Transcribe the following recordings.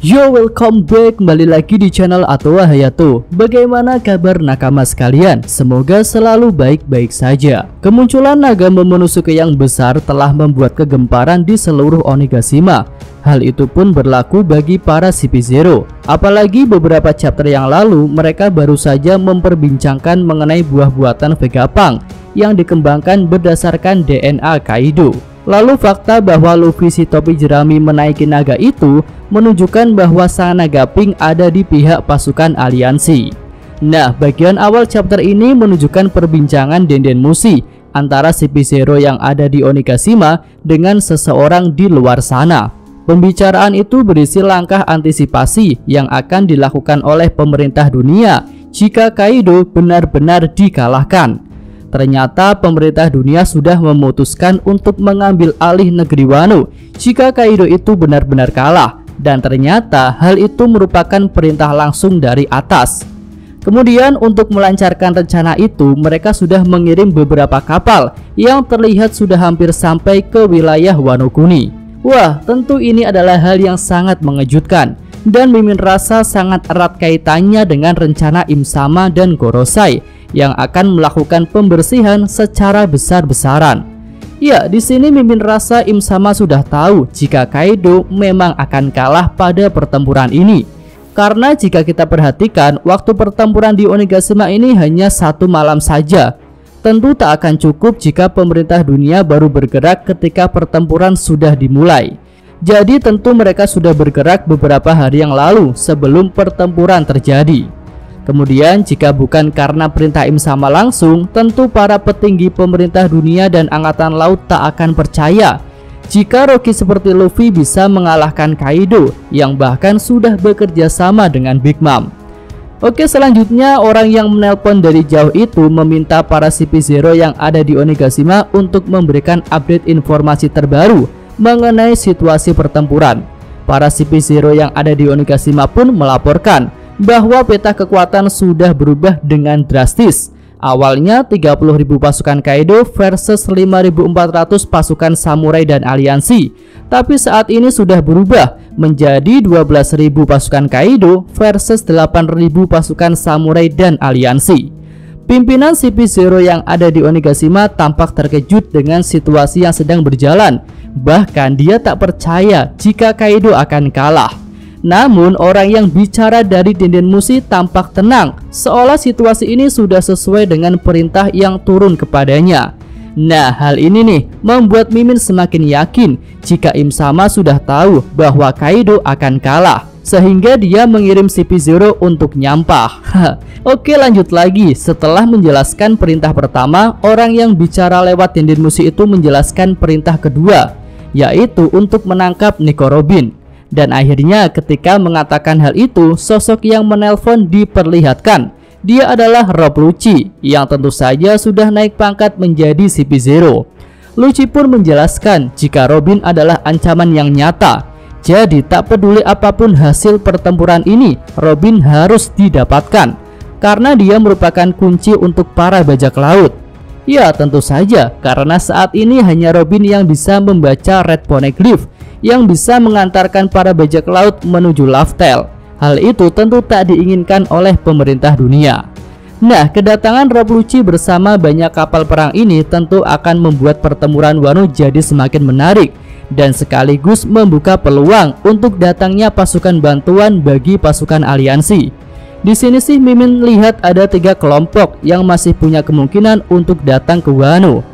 Yo, welcome back, kembali lagi di channel Atowa Hayato. Bagaimana kabar nakama sekalian? Semoga selalu baik-baik saja. Kemunculan naga Momonosuke yang besar telah membuat kegemparan di seluruh Onigashima. Hal itu pun berlaku bagi para CP0. Apalagi beberapa chapter yang lalu mereka baru saja memperbincangkan mengenai buah buatan Vegapunk yang dikembangkan berdasarkan DNA Kaido. Lalu fakta bahwa Luffy si topi jerami menaiki naga itu menunjukkan bahwa sang naga pink ada di pihak pasukan aliansi. Nah, bagian awal chapter ini menunjukkan perbincangan Denden Mushi antara CP0 yang ada di Onigashima dengan seseorang di luar sana. Pembicaraan itu berisi langkah antisipasi yang akan dilakukan oleh pemerintah dunia jika Kaido benar-benar dikalahkan. Ternyata pemerintah dunia sudah memutuskan untuk mengambil alih negeri Wano jika Kaido itu benar-benar kalah, dan ternyata hal itu merupakan perintah langsung dari atas. Kemudian untuk melancarkan rencana itu mereka sudah mengirim beberapa kapal yang terlihat sudah hampir sampai ke wilayah Wano Kuni. Wah, tentu ini adalah hal yang sangat mengejutkan dan Mimin rasa sangat erat kaitannya dengan rencana Im-sama dan Gorosei yang akan melakukan pembersihan secara besar-besaran. Ya, di sini Mimin rasa Im-sama sudah tahu jika Kaido memang akan kalah pada pertempuran ini. Karena jika kita perhatikan, waktu pertempuran di Onigashima ini hanya satu malam saja. Tentu tak akan cukup jika pemerintah dunia baru bergerak ketika pertempuran sudah dimulai. Jadi tentu mereka sudah bergerak beberapa hari yang lalu sebelum pertempuran terjadi. Kemudian jika bukan karena perintah Im-sama langsung, tentu para petinggi pemerintah dunia dan angkatan laut tak akan percaya jika Rocky seperti Luffy bisa mengalahkan Kaido yang bahkan sudah bekerja sama dengan Big Mom. Oke, selanjutnya orang yang menelpon dari jauh itu meminta para CP0 yang ada di Onigashima untuk memberikan update informasi terbaru mengenai situasi pertempuran. Para CP0 yang ada di Onigashima pun melaporkan bahwa peta kekuatan sudah berubah dengan drastis. Awalnya 30.000 pasukan Kaido versus 5.400 pasukan samurai dan aliansi, tapi saat ini sudah berubah menjadi 12.000 pasukan Kaido versus 8.000 pasukan samurai dan aliansi. Pimpinan CP0 yang ada di Onigashima tampak terkejut dengan situasi yang sedang berjalan. Bahkan dia tak percaya jika Kaido akan kalah. Namun orang yang bicara dari Denden Mushi tampak tenang, seolah situasi ini sudah sesuai dengan perintah yang turun kepadanya. Nah, hal ini nih membuat Mimin semakin yakin jika Im-sama sudah tahu bahwa Kaido akan kalah, sehingga dia mengirim CP0 untuk nyampah. Oke, lanjut lagi. Setelah menjelaskan perintah pertama, orang yang bicara lewat Denden Mushi itu menjelaskan perintah kedua, yaitu untuk menangkap Nico Robin. Dan akhirnya ketika mengatakan hal itu, sosok yang menelpon diperlihatkan. Dia adalah Rob Lucci yang tentu saja sudah naik pangkat menjadi CP0. Lucci pun menjelaskan jika Robin adalah ancaman yang nyata. Jadi tak peduli apapun hasil pertempuran ini, Robin harus didapatkan karena dia merupakan kunci untuk para bajak laut. Ya, tentu saja karena saat ini hanya Robin yang bisa membaca Red Poneglyph yang bisa mengantarkan para bajak laut menuju Laftel. Hal itu tentu tak diinginkan oleh pemerintah dunia. Nah, kedatangan Rob Lucci bersama banyak kapal perang ini tentu akan membuat pertempuran Wano jadi semakin menarik dan sekaligus membuka peluang untuk datangnya pasukan bantuan bagi pasukan aliansi. Di sini sih Mimin lihat ada 3 kelompok yang masih punya kemungkinan untuk datang ke Wano.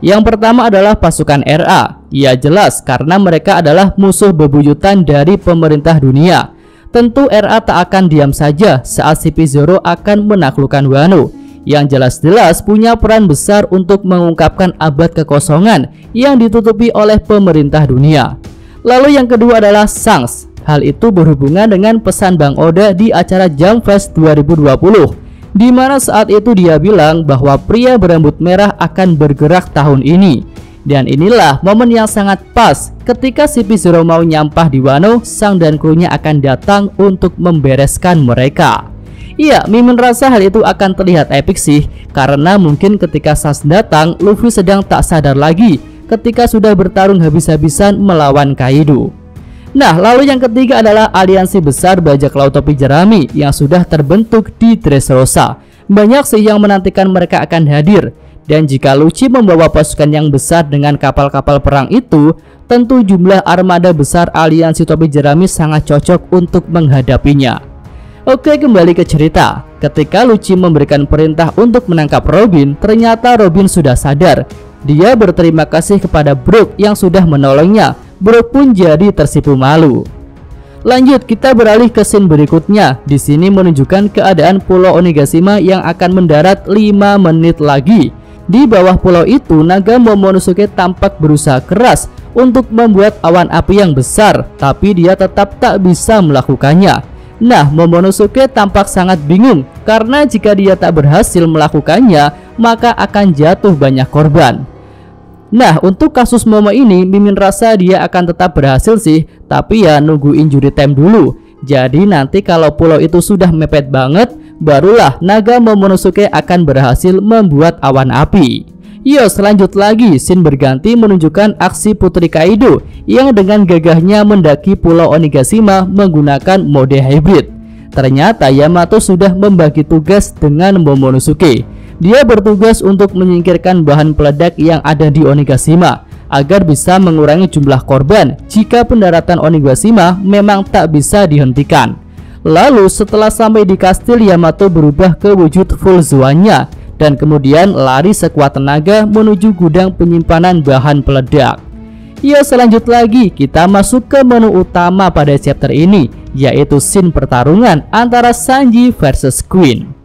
Yang pertama adalah pasukan RA. Ya jelas karena mereka adalah musuh bebuyutan dari pemerintah dunia. Tentu RA tak akan diam saja saat CP0 akan menaklukkan Wano, yang jelas-jelas punya peran besar untuk mengungkapkan abad kekosongan yang ditutupi oleh pemerintah dunia. Lalu yang kedua adalah Shanks. Hal itu berhubungan dengan pesan Bang Oda di acara Jump Fest 2020. Di mana saat itu dia bilang bahwa pria berambut merah akan bergerak tahun ini. Dan inilah momen yang sangat pas ketika CP0 mau nyampah di Wano, Sang dan krunya akan datang untuk membereskan mereka. Iya, Mimin rasa hal itu akan terlihat epic sih, karena mungkin ketika Sang datang, Luffy sedang tak sadar lagi ketika sudah bertarung habis-habisan melawan Kaido. Nah, lalu yang ketiga adalah aliansi besar bajak laut topi jerami yang sudah terbentuk di Dressrosa. Banyak sih yang menantikan mereka akan hadir. Dan jika Lucci membawa pasukan yang besar dengan kapal-kapal perang itu, tentu jumlah armada besar aliansi topi jerami sangat cocok untuk menghadapinya. Oke, kembali ke cerita. Ketika Lucci memberikan perintah untuk menangkap Robin, ternyata Robin sudah sadar. Dia berterima kasih kepada Brook yang sudah menolongnya. Brook pun jadi tersipu malu. Lanjut, kita beralih ke scene berikutnya. Di sini menunjukkan keadaan Pulau Onigashima yang akan mendarat 5 menit lagi. Di bawah pulau itu, naga Momonosuke tampak berusaha keras untuk membuat awan api yang besar, tapi dia tetap tak bisa melakukannya. Nah, Momonosuke tampak sangat bingung karena jika dia tak berhasil melakukannya, maka akan jatuh banyak korban. Nah, untuk kasus Momo ini, Mimin rasa dia akan tetap berhasil sih, tapi ya nunggu injury time dulu. Jadi nanti kalau pulau itu sudah mepet banget, barulah naga Momonosuke akan berhasil membuat awan api. Yos, lanjut lagi, scene berganti menunjukkan aksi Putri Kaido yang dengan gagahnya mendaki Pulau Onigashima menggunakan mode hybrid. Ternyata Yamato sudah membagi tugas dengan Momonosuke. Dia bertugas untuk menyingkirkan bahan peledak yang ada di Onigashima agar bisa mengurangi jumlah korban jika pendaratan Onigashima memang tak bisa dihentikan. Lalu setelah sampai di kastil, Yamato berubah ke wujud full Zoannya dan kemudian lari sekuat tenaga menuju gudang penyimpanan bahan peledak. Ya, selanjut lagi kita masuk ke menu utama pada chapter ini, yaitu scene pertarungan antara Sanji versus Queen.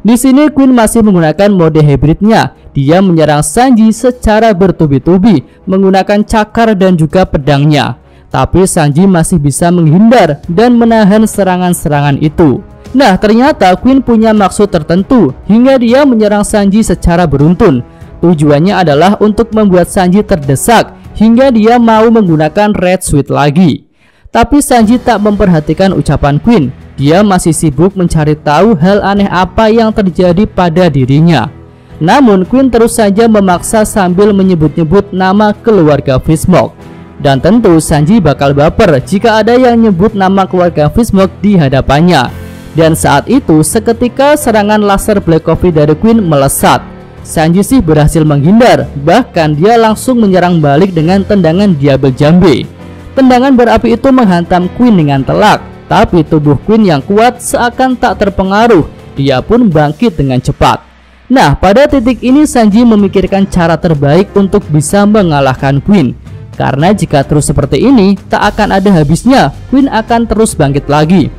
Di sini Queen masih menggunakan mode hybridnya. Dia menyerang Sanji secara bertubi-tubi menggunakan cakar dan juga pedangnya. Tapi Sanji masih bisa menghindar dan menahan serangan-serangan itu. Nah, ternyata Queen punya maksud tertentu hingga dia menyerang Sanji secara beruntun. Tujuannya adalah untuk membuat Sanji terdesak hingga dia mau menggunakan Red Switch lagi. Tapi Sanji tak memperhatikan ucapan Queen. Dia masih sibuk mencari tahu hal aneh apa yang terjadi pada dirinya. Namun Queen terus saja memaksa sambil menyebut-nyebut nama keluarga Fishsmoke. Dan tentu Sanji bakal baper jika ada yang nyebut nama keluarga Fishsmoke di hadapannya. Dan saat itu seketika serangan laser Black Coffee dari Queen melesat. Sanji sih berhasil menghindar, bahkan dia langsung menyerang balik dengan tendangan Diabel Jambe. Tendangan berapi itu menghantam Queen dengan telak, tapi tubuh Queen yang kuat seakan tak terpengaruh. Dia pun bangkit dengan cepat. Nah, pada titik ini Sanji memikirkan cara terbaik untuk bisa mengalahkan Queen. Karena jika terus seperti ini, tak akan ada habisnya. Queen akan terus bangkit lagi.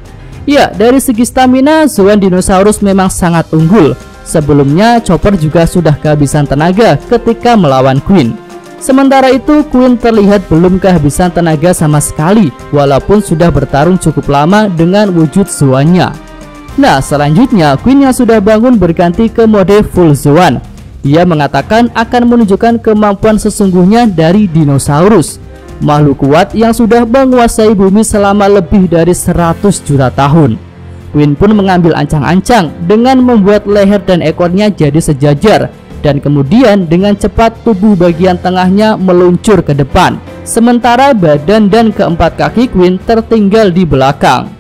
Ya, dari segi stamina, Zoan Dinosaurus memang sangat unggul. Sebelumnya, Chopper juga sudah kehabisan tenaga ketika melawan Queen. Sementara itu, Queen terlihat belum kehabisan tenaga sama sekali, walaupun sudah bertarung cukup lama dengan wujud Zoannya. Nah, selanjutnya Queen yang sudah bangun berganti ke mode full Zoan. Dia mengatakan akan menunjukkan kemampuan sesungguhnya dari dinosaurus, makhluk kuat yang sudah menguasai bumi selama lebih dari 100 juta tahun. Queen pun mengambil ancang-ancang dengan membuat leher dan ekornya jadi sejajar, dan kemudian dengan cepat tubuh bagian tengahnya meluncur ke depan, sementara badan dan keempat kaki Queen tertinggal di belakang.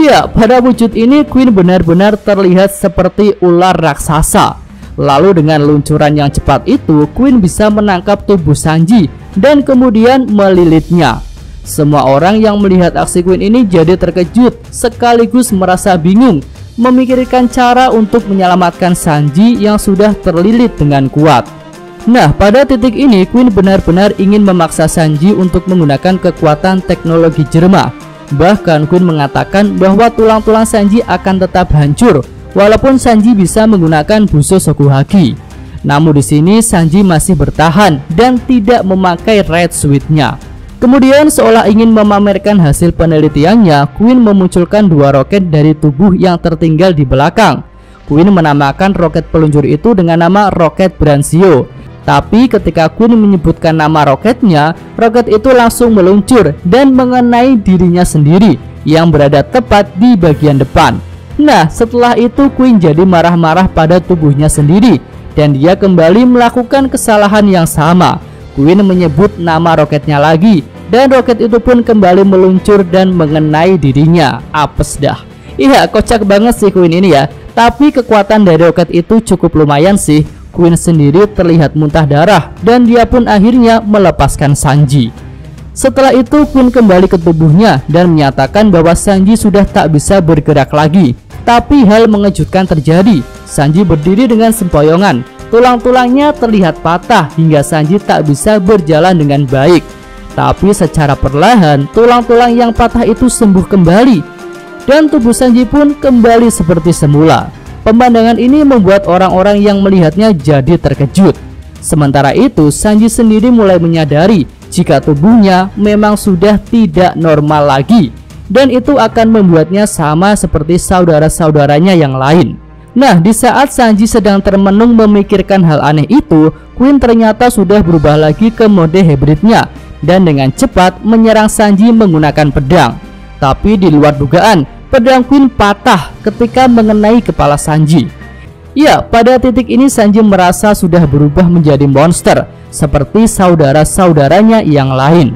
Ya, pada wujud ini Queen benar-benar terlihat seperti ular raksasa. Lalu dengan luncuran yang cepat itu, Queen bisa menangkap tubuh Sanji dan kemudian melilitnya. Semua orang yang melihat aksi Queen ini jadi terkejut sekaligus merasa bingung, memikirkan cara untuk menyelamatkan Sanji yang sudah terlilit dengan kuat. Nah, pada titik ini Queen benar-benar ingin memaksa Sanji untuk menggunakan kekuatan teknologi Jerma. Bahkan Queen mengatakan bahwa tulang-tulang Sanji akan tetap hancur walaupun Sanji bisa menggunakan Busou Shokuhaki. Namun di sini Sanji masih bertahan dan tidak memakai Red Switch-nya. Kemudian seolah ingin memamerkan hasil penelitiannya, Queen memunculkan dua roket dari tubuh yang tertinggal di belakang. Queen menamakan roket peluncur itu dengan nama roket Branchio. Tapi ketika Queen menyebutkan nama roketnya, roket itu langsung meluncur dan mengenai dirinya sendiri yang berada tepat di bagian depan. Nah, setelah itu Queen jadi marah-marah pada tubuhnya sendiri dan dia kembali melakukan kesalahan yang sama. Queen menyebut nama roketnya lagi dan roket itu pun kembali meluncur dan mengenai dirinya. Apes dah. Iya, kocak banget sih Queen ini ya. Tapi kekuatan dari roket itu cukup lumayan sih. Queen sendiri terlihat muntah darah dan dia pun akhirnya melepaskan Sanji. Setelah itu Queen kembali ke tubuhnya dan menyatakan bahwa Sanji sudah tak bisa bergerak lagi. Tapi hal mengejutkan terjadi. Sanji berdiri dengan sempoyongan. Tulang-tulangnya terlihat patah hingga Sanji tak bisa berjalan dengan baik. Tapi secara perlahan tulang-tulang yang patah itu sembuh kembali dan tubuh Sanji pun kembali seperti semula. Pemandangan ini membuat orang-orang yang melihatnya jadi terkejut. Sementara itu Sanji sendiri mulai menyadari jika tubuhnya memang sudah tidak normal lagi, dan itu akan membuatnya sama seperti saudara-saudaranya yang lain. Nah, di saat Sanji sedang termenung memikirkan hal aneh itu, Queen ternyata sudah berubah lagi ke mode hybridnya dan dengan cepat menyerang Sanji menggunakan pedang. Tapi di luar dugaan, pedang Queen patah ketika mengenai kepala Sanji. Ya, pada titik ini Sanji merasa sudah berubah menjadi monster seperti saudara-saudaranya yang lain.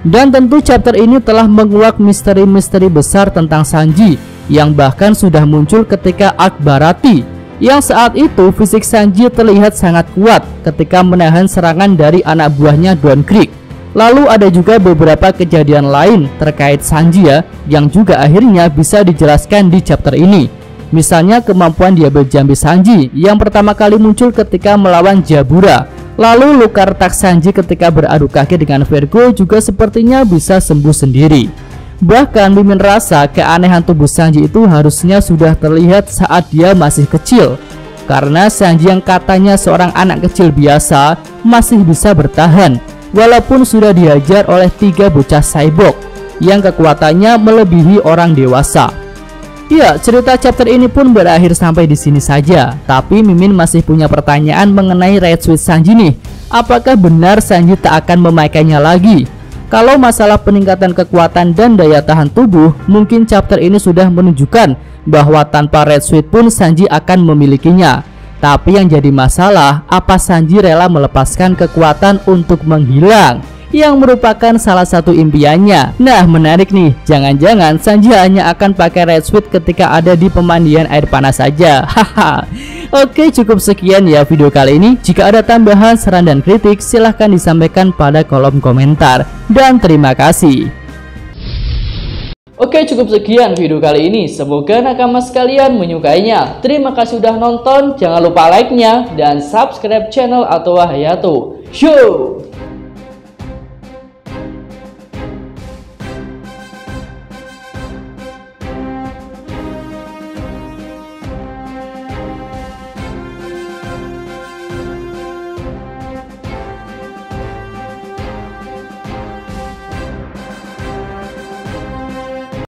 Dan tentu chapter ini telah menguak misteri-misteri besar tentang Sanji yang bahkan sudah muncul ketika arc Baratie, yang saat itu fisik Sanji terlihat sangat kuat ketika menahan serangan dari anak buahnya Don Krieg. Lalu ada juga beberapa kejadian lain terkait Sanji ya, yang juga akhirnya bisa dijelaskan di chapter ini. Misalnya kemampuan Double Jambi Sanji yang pertama kali muncul ketika melawan Jabura. Lalu luka retak Sanji ketika beradu kaki dengan Virgo juga sepertinya bisa sembuh sendiri. Bahkan Mimin rasa keanehan tubuh Sanji itu harusnya sudah terlihat saat dia masih kecil. Karena Sanji yang katanya seorang anak kecil biasa masih bisa bertahan walaupun sudah dihajar oleh 3 bocah cyborg yang kekuatannya melebihi orang dewasa. Ya, cerita chapter ini pun berakhir sampai di sini saja. Tapi Mimin masih punya pertanyaan mengenai Red Switch Sanji nih. Apakah benar Sanji tak akan memakainya lagi? Kalau masalah peningkatan kekuatan dan daya tahan tubuh, mungkin chapter ini sudah menunjukkan bahwa tanpa Red Switch pun Sanji akan memilikinya. Tapi yang jadi masalah, apa Sanji rela melepaskan kekuatan untuk menghilang, yang merupakan salah satu impiannya. Nah, menarik nih, jangan-jangan Sanji hanya akan pakai Red Switch ketika ada di pemandian air panas saja. Haha. Oke, cukup sekian ya video kali ini. Jika ada tambahan, saran dan kritik, silahkan disampaikan pada kolom komentar. Dan terima kasih. Oke, cukup sekian video kali ini. Semoga nakama sekalian menyukainya. Terima kasih sudah nonton. Jangan lupa like-nya dan subscribe channel Atowa Hayato. Show!